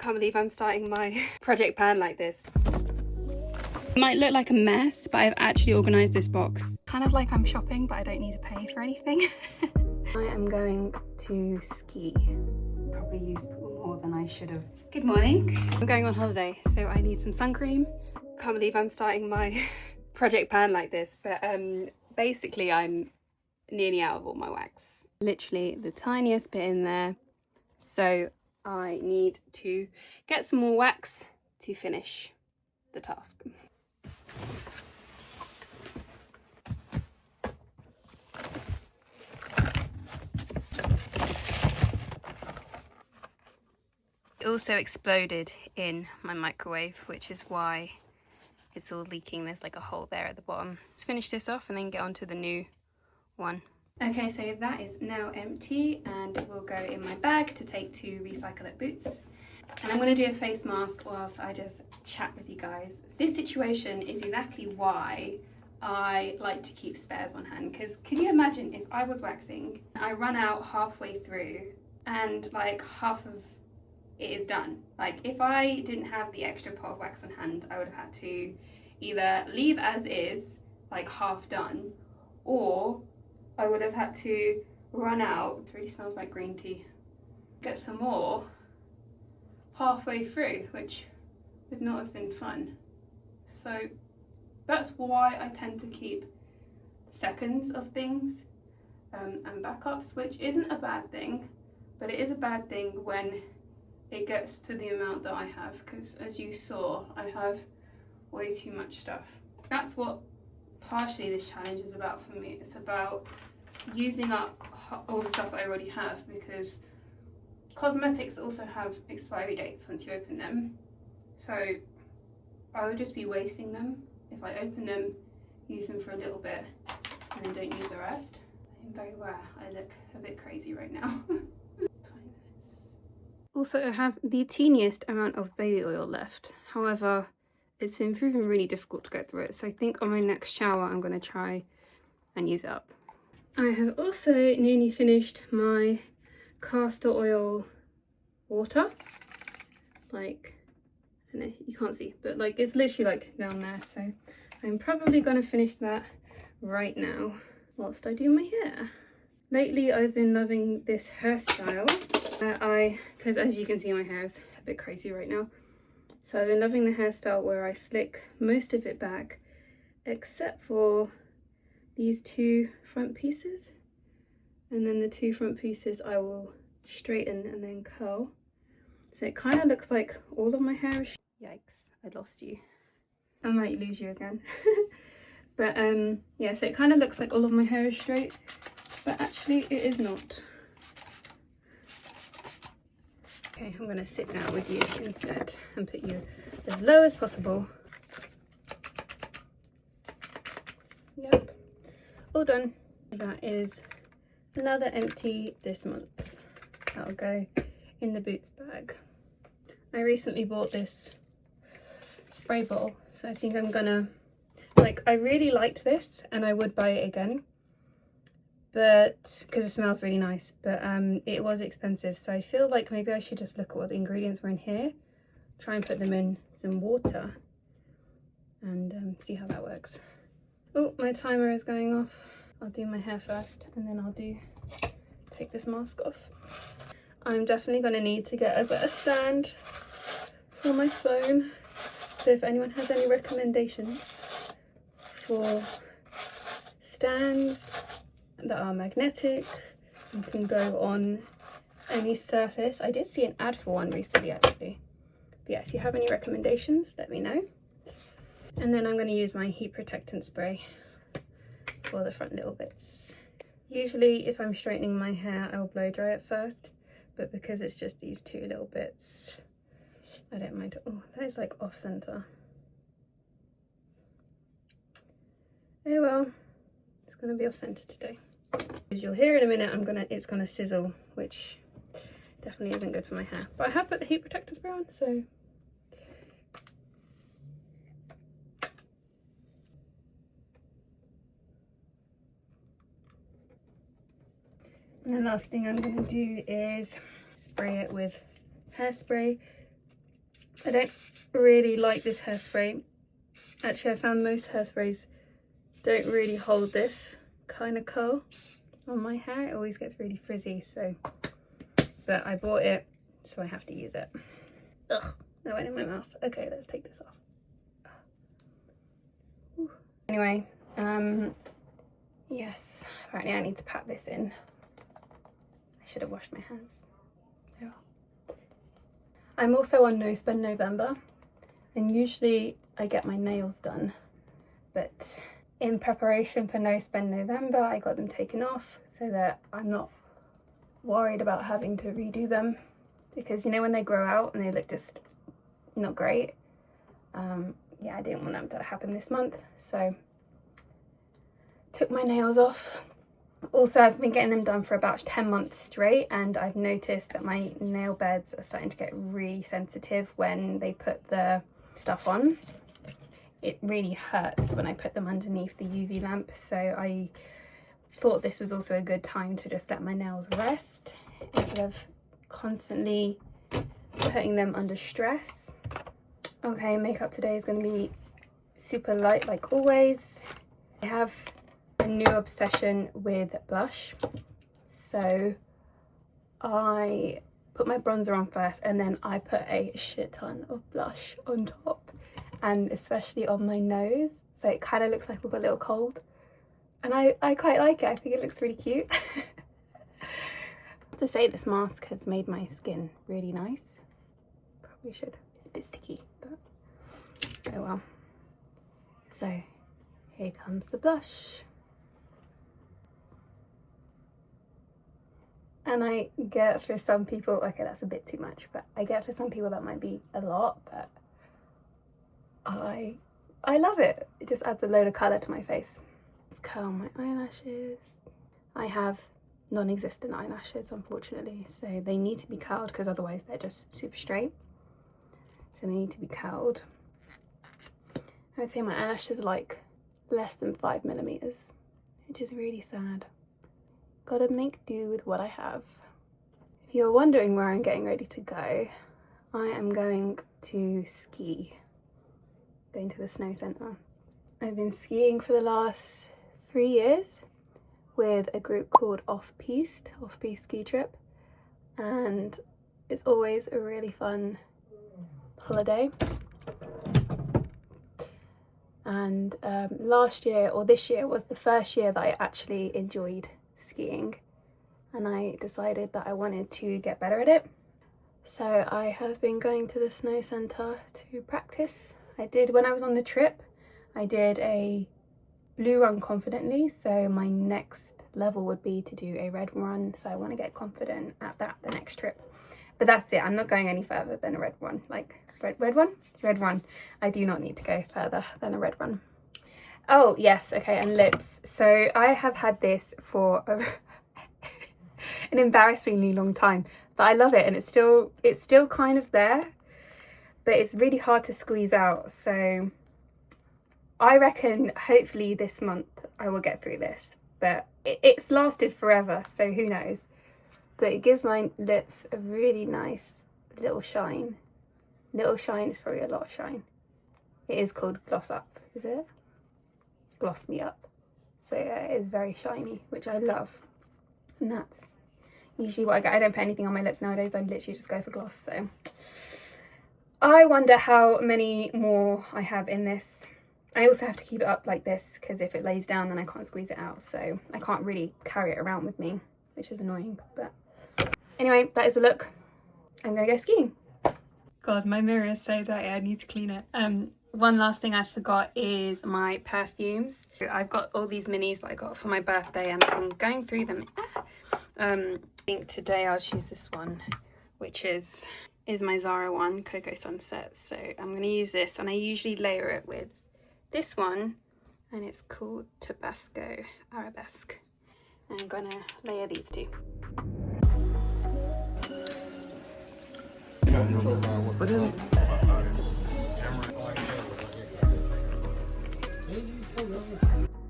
Can't believe I'm starting my project pan like this. It might look like a mess, but I've actually organised this box. Kind of like I'm shopping, but I don't need to pay for anything. I am going to ski. Probably used more than I should have. Good morning. I'm going on holiday, so I need some sun cream. Can't believe I'm starting my project pan like this, but basically I'm nearly out of all my wax. Literally the tiniest bit in there. So I need to get some more wax to finish the task. It also exploded in my microwave, which is why it's all leaking. There's like a hole there at the bottom. Let's finish this off and then get on to the new one. Okay, so that is now empty and it will go in my bag to take to Recycle It Boots. And I'm going to do a face mask whilst I just chat with you guys. This situation is exactly why I like to keep spares on hand, because can you imagine if I was waxing, I run out halfway through and like half of it is done. Like if I didn't have the extra pot of wax on hand, I would have had to either leave as is, like half done, or I would have had to run out, it really smells like green tea, get some more halfway through, which would not have been fun. So that's why I tend to keep seconds of things and backups, which isn't a bad thing, but it is a bad thing when it gets to the amount that I have, because as you saw, I have way too much stuff. That's what partially this challenge is about for me. It's about using up all the stuff I already have, because cosmetics also have expiry dates once you open them. So I would just be wasting them if I open them, use them for a little bit, and then don't use the rest. I'm very aware I look a bit crazy right now. 20 minutes. Also, I have the teeniest amount of baby oil left. However, it's been proving really difficult to get through it. So I think on my next shower, I'm going to try and use it up. I have also nearly finished my castor oil water. Like, I don't know, you can't see, but like it's literally like down there. So I'm probably going to finish that right now whilst I do my hair. Lately, I've been loving this hairstyle. Because as you can see, my hair is a bit crazy right now. So I've been loving the hairstyle where I slick most of it back, except for these two front pieces. And then the two front pieces I will straighten and then curl. So it kind of looks like all of my hair is... Yikes, I lost you. I might lose you again. But yeah, so it kind of looks like all of my hair is straight, but actually it is not. Okay, I'm going to sit down with you instead and put you as low as possible. Yep, all done. That is another empty this month. That'll go in the Boots bag. I recently bought this spray bottle, so I think I'm gonna, like, I really liked this and I would buy it again, but because it smells really nice, but it was expensive, so I feel like maybe I should just look at what the ingredients were in here, try and put them in some water and see how that works. Oh, my timer is going off. I'll do my hair first and then I'll take this mask off. I'm definitely going to need to get a better stand for my phone, so if anyone has any recommendations for stands that are magnetic and can go on any surface. I did see an ad for one recently actually. But yeah, if you have any recommendations, let me know. And then I'm going to use my heat protectant spray for the front little bits. Usually if I'm straightening my hair, I'll blow dry it first, but because it's just these two little bits, I don't mind. Oh, that is like off center. Oh well, it's going to be off center today. As you'll hear in a minute, it's gonna sizzle, which definitely isn't good for my hair. But I have put the heat protector spray on, so. And the last thing I'm gonna do is spray it with hairspray I don't really like this hairspray. Actually, I found most hairsprays don't really hold this kind of curl on my hair. It always gets really frizzy, so, but I bought it, so I have to use it. Ugh, that went in my mouth. Okay, let's take this off. Ooh. Anyway, yes, apparently I need to pat this in. I should have washed my hands. Yeah. I'm also on No Spend November, and usually I get my nails done, but in preparation for No Spend November, I got them taken off so that I'm not worried about having to redo them, because you know when they grow out and they look just not great. Yeah, I didn't want them to happen this month, so took my nails off. Also, I've been getting them done for about 10 months straight, and I've noticed that my nail beds are starting to get really sensitive when they put the stuff on. It really hurts when I put them underneath the UV lamp, so I thought this was also a good time to just let my nails rest instead of constantly putting them under stress. Okay, makeup today is going to be super light like always. I have a new obsession with blush, so I put my bronzer on first and then I put a shit ton of blush on top, and especially on my nose, so it kind of looks like we've got a little cold, and I quite like it. I think it looks really cute. I have to say, this mask has made my skin really nice. Probably should, it's a bit sticky, but oh well. So here comes the blush. And I get for some people, okay, that's a bit too much, but I get for some people that might be a lot, but I love it. It just adds a load of colour to my face. Let's curl my eyelashes. I have non-existent eyelashes, unfortunately, so they need to be curled because otherwise they're just super straight. So they need to be curled. I would say my eyelashes are like less than 5mm, which is really sad. Gotta make do with what I have. If you're wondering where I'm getting ready to go, I am going to ski. Going to the snow centre. I've been skiing for the last 3 years with a group called Off-Piste Ski Trip, and it's always a really fun holiday. And last year, or this year, was the first year that I actually enjoyed skiing, and I decided that I wanted to get better at it. So I have been going to the snow centre to practice. I did, when I was on the trip, I did a blue run confidently, so my next level would be to do a red run, so I want to get confident at that the next trip. But that's it, I'm not going any further than a red run. Like red run. I do not need to go further than a red run. Oh yes, okay, and lips. So I have had this for an embarrassingly long time, but I love it, and it's still kind of there, but it's really hard to squeeze out. So I reckon hopefully this month I will get through this, but it's lasted forever, so who knows. But it gives my lips a really nice little shine. Little shine is probably a lot of shine. It is called Gloss Up, is it? Gloss Me Up. So yeah, it is very shiny, which I love. And that's usually what I get. I don't put anything on my lips nowadays. I literally just go for gloss. So I wonder how many more I have in this. I also have to keep it up like this because if it lays down then I can't squeeze it out, so I can't really carry it around with me, which is annoying. But anyway, that is the look. I'm gonna go skiing. God, my mirror is so dirty, I need to clean it. One last thing I forgot is my perfumes. I've got all these minis that I got for my birthday and I've been going through them. I think today I'll choose this one, which is my Zara one, Cocoa Sunset. So I'm going to use this, and I usually layer it with this one, and it's called Tabasco Arabesque. And I'm going to layer these two.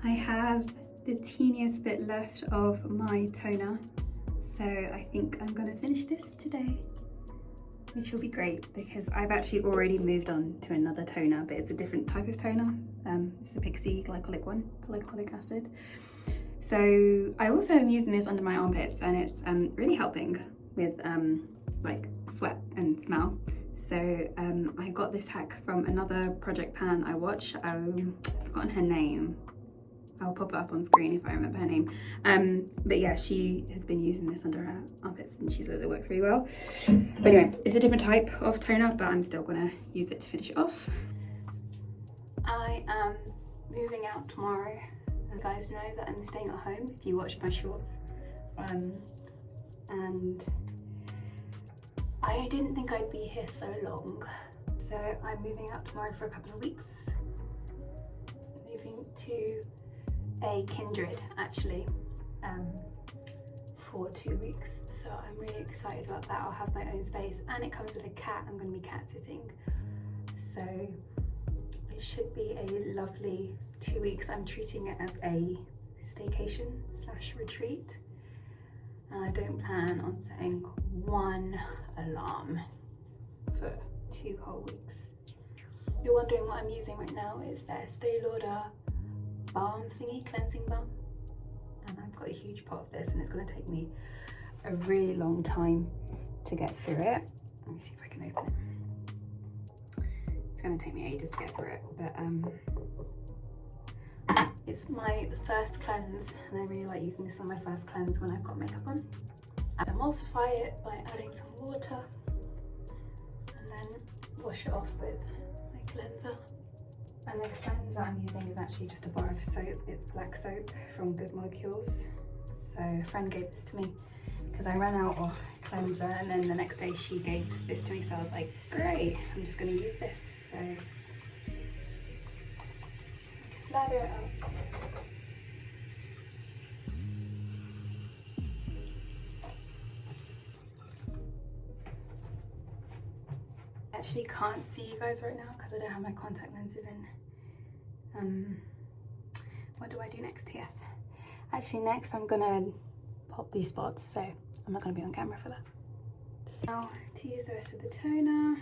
I have the teeniest bit left of my toner, so I think I'm going to finish this today. which will be great because I've actually already moved on to another toner, but it's a different type of toner. It's a Pixie glycolic one, glycolic acid. So I also am using this under my armpits, and it's really helping with like sweat and smell. So I got this hack from another project pan I watch. I've forgotten her name. I'll pop it up on screen if I remember her name. But yeah, she has been using this under her armpits and she says it works really well. But anyway, it's a different type of toner, but I'm still gonna use it to finish it off. I am moving out tomorrow. You guys know that I'm staying at home if you watch my shorts. And I didn't think I'd be here so long. So I'm moving out tomorrow for a couple of weeks. Moving to a kindred actually for 2 weeks. So I'm really excited about that. I'll have my own space and it comes with a cat. I'm going to be cat sitting. So it should be a lovely 2 weeks. I'm treating it as a staycation / retreat. And I don't plan on setting one alarm for 2 whole weeks. If you're wondering what I'm using right now, it's their Estee Lauder balm thingy, cleansing balm. And I've got a huge pot of this and it's going to take me a really long time to get through it. Let me see if I can open it. It's going to take me ages to get through it, but it's my first cleanse and I really like using this on my first cleanse when I've got makeup on. I emulsify it by adding some water and then wash it off with my cleanser. And the cleanser I'm using is actually just a bar of soap. It's black soap from Good Molecules. So a friend gave this to me because I ran out of cleanser and then the next day she gave this to me, so I was like, great, I'm just going to use this. So just lather it up. I actually can't see you guys right now because I don't have my contact lenses in. What do I do next? Yes. Actually next I'm gonna pop these spots, so I'm not gonna be on camera for that. Now to use the rest of the toner.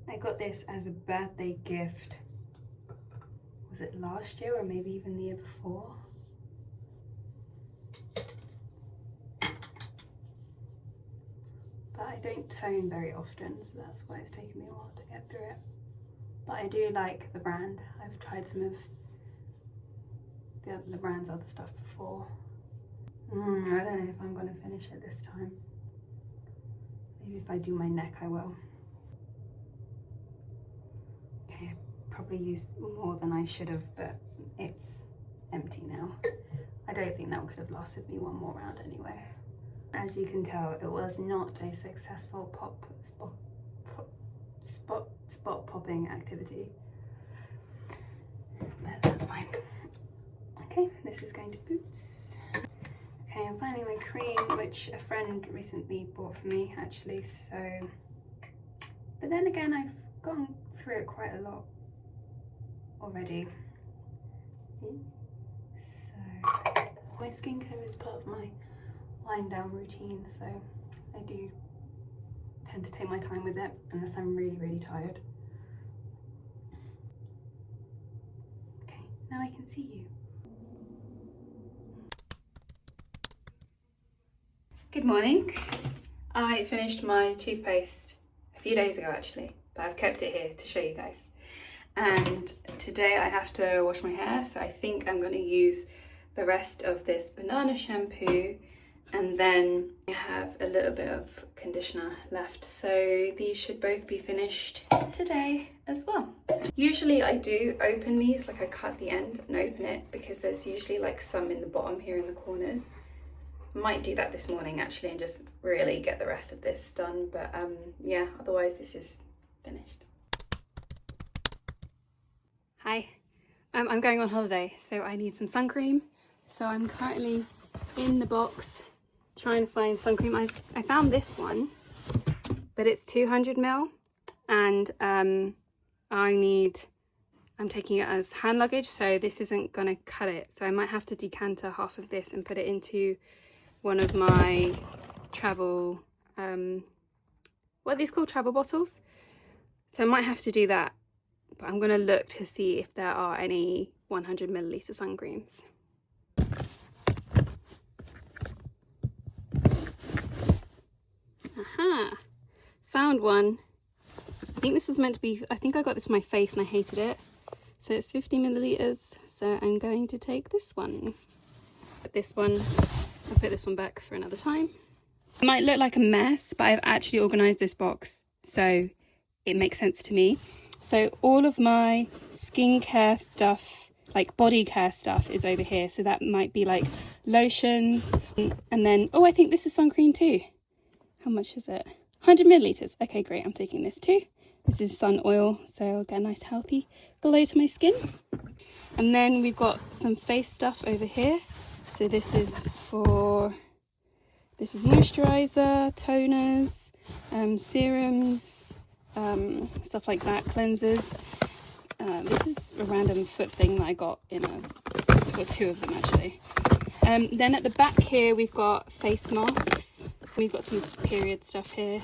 I got this as a birthday gift. Was it last year or maybe even the year before? But I don't tone very often, so that's why it's taken me a while to get through it. But I do like the brand. I've tried some of the brand's other stuff before. I don't know if I'm going to finish it this time. Maybe if I do my neck, I will. Okay, I probably used more than I should have, but it's empty now. I don't think that could have lasted me one more round anyway. As you can tell, it was not a successful spot popping activity, but that's fine. Okay, this is going to boots. Okay, I'm finding my cream, which a friend recently bought for me actually, so, but then again I've gone through it quite a lot already. So my skincare is part of my wind down routine, so I do tend to take my time with it unless I'm really tired. Okay, now I can see you. Good morning. I finished my toothpaste a few days ago actually, but I've kept it here to show you guys. And today I have to wash my hair, so I think I'm going to use the rest of this banana shampoo, and then I have a little bit of conditioner left, so these should both be finished today as well. Usually I do open these, like I cut the end and open it, because there's usually like some in the bottom here in the corners. Might do that this morning actually and just really get the rest of this done, but yeah, otherwise this is finished. Hi, I'm going on holiday, so I need some sun cream. So I'm currently in the box trying to find sun cream. I found this one, but it's 200ml, and I'm taking it as hand luggage, so this isn't gonna cut it. So I might have to decanter half of this and put it into one of my travel, what are these called? Travel bottles. So I might have to do that, but I'm going to look to see if there are any 100 milliliter sun creams. Aha, found one. I think this was meant to be, I think I got this for my face and I hated it. So it's 50 milliliters. So I'm going to take this one. I'll put this one back for another time. It might look like a mess, but I've actually organized this box, so it makes sense to me. So all of my skincare stuff, like body care stuff, is over here. So that might be like lotions, and then, oh, I think this is sun cream too. How much is it? 100 milliliters. Okay, great. I'm taking this too. This is sun oil, so I'll get a nice healthy glow to my skin. And then we've got some face stuff over here. So this is moisturizer, toners, serums, stuff like that, cleansers. This is a random foot thing that I got I've got two of them actually. Then at the back here we've got face masks. So we've got some period stuff here.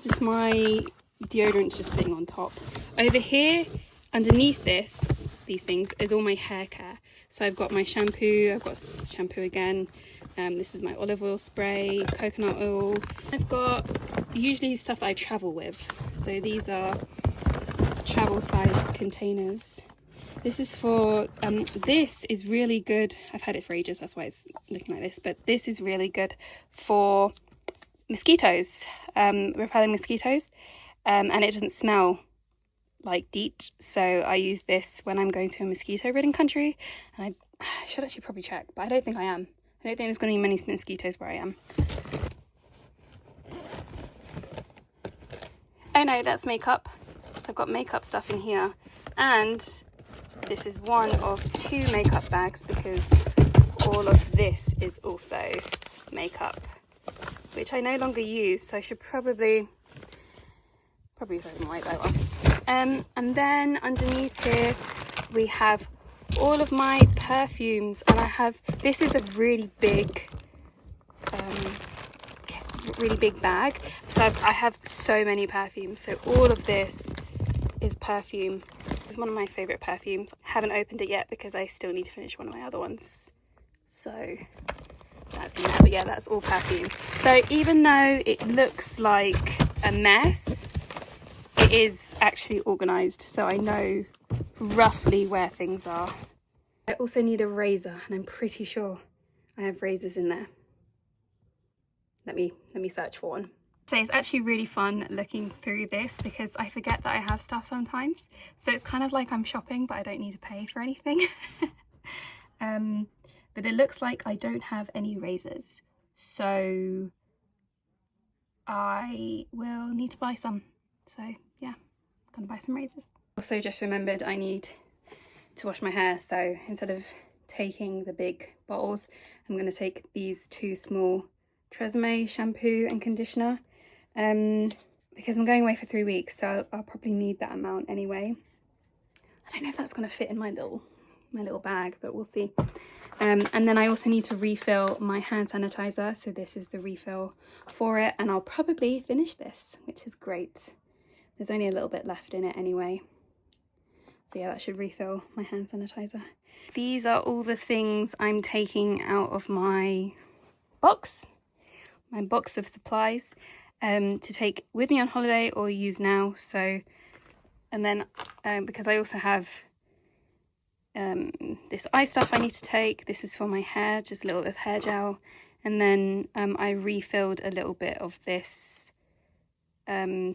Just my deodorant just sitting on top. Over here, underneath these things, is all my hair care. So I've got my shampoo, I've got shampoo again. This is my olive oil spray, coconut oil. I've got usually stuff I travel with. So these are travel size containers. This is for, this is really good. I've had it for ages, that's why it's looking like this. But this is really good for mosquitoes, repelling mosquitoes. And it doesn't smell like DEET, so I use this when I'm going to a mosquito-ridden country, and I should actually probably check, but I don't think I am. I don't think there's going to be many mosquitoes where I am. Oh no, that's makeup. So I've got makeup stuff in here, and this is one of two makeup bags because all of this is also makeup, which I no longer use, so I should probably throw them away by one. And then underneath here we have all of my perfumes, and this is a really big bag, so I have so many perfumes. So all of this is perfume. It's one of my favorite perfumes. I haven't opened it yet because I still need to finish one of my other ones, so that's in there. But yeah, that's all perfume. So even though it looks like a mess, it is actually organized, so I know roughly where things are. I also need a razor, and I'm pretty sure I have razors in there. Let me search for one. So it's actually really fun looking through this because I forget that I have stuff sometimes. So it's kind of like I'm shopping, but I don't need to pay for anything. But it looks like I don't have any razors, so I will need to buy some. So yeah, I'm gonna buy some razors. Also just remembered I need to wash my hair, so instead of taking the big bottles, I'm gonna take these two small Tresemme shampoo and conditioner, because I'm going away for 3 weeks, so I'll probably need that amount anyway. I don't know if that's gonna fit in my little bag, but we'll see. And then I also need to refill my hand sanitizer, so this is the refill for it, and I'll probably finish this, which is great. There's only a little bit left in it anyway. So yeah, that should refill my hand sanitizer. These are all the things I'm taking out of my box of supplies, to take with me on holiday or use now. So, and then because I also have this eye stuff I need to take. This is for my hair, just a little bit of hair gel. And then I refilled a little bit of this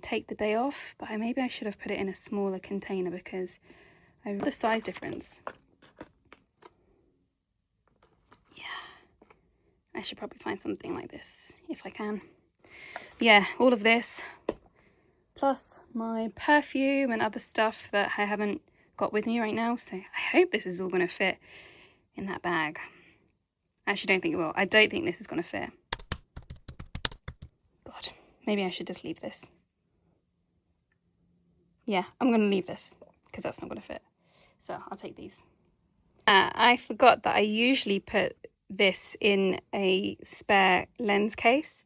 take the day off, but maybe I should have put it in a smaller container because the size difference. Yeah, I should probably find something like this if I can. Yeah, all of this plus my perfume and other stuff that I haven't got with me right now, so I hope this is all going to fit in that bag. I actually don't think it will. I don't think this is going to fit. God, maybe I should just leave this. Yeah, I'm going to leave this because that's not going to fit. So I'll take these. I forgot that I usually put this in a spare lens case,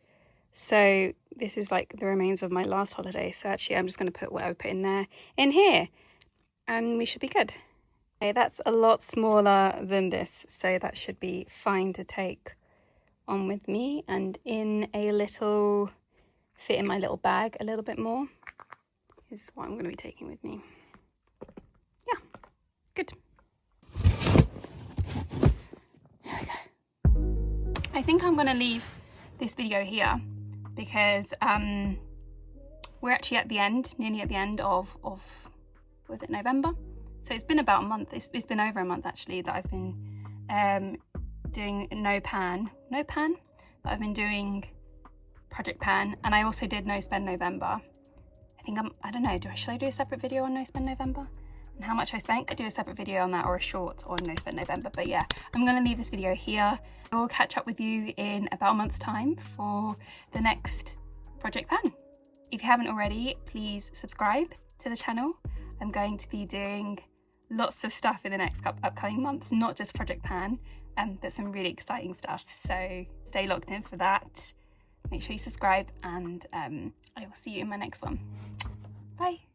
So this is like the remains of my last holiday. So actually I'm just going to put what I put in there in here and we should be good. Okay, that's a lot smaller than this, so that should be fine to take on with me and in a little, fit in my little bag a little bit more is what I'm going to be taking with me. Yeah, good. Here we go. I think I'm going to leave this video here because we're actually at the end, nearly at the end of was it November? So it's been about a month, it's been over a month actually that I've been doing no pan, that I've been doing Project Pan, and I also did No Spend November. I think I don't know, should I do a separate video on No Spend November? And how much I spent? Could do a separate video on that or a short on No Spend November, but yeah, I'm gonna leave this video here. I'll catch up with you in about a month's time for the next Project Pan. If you haven't already, please subscribe to the channel. I'm going to be doing lots of stuff in the next upcoming months, not just Project Pan, but some really exciting stuff. So stay locked in for that. Make sure you subscribe and I will see you in my next one. Bye.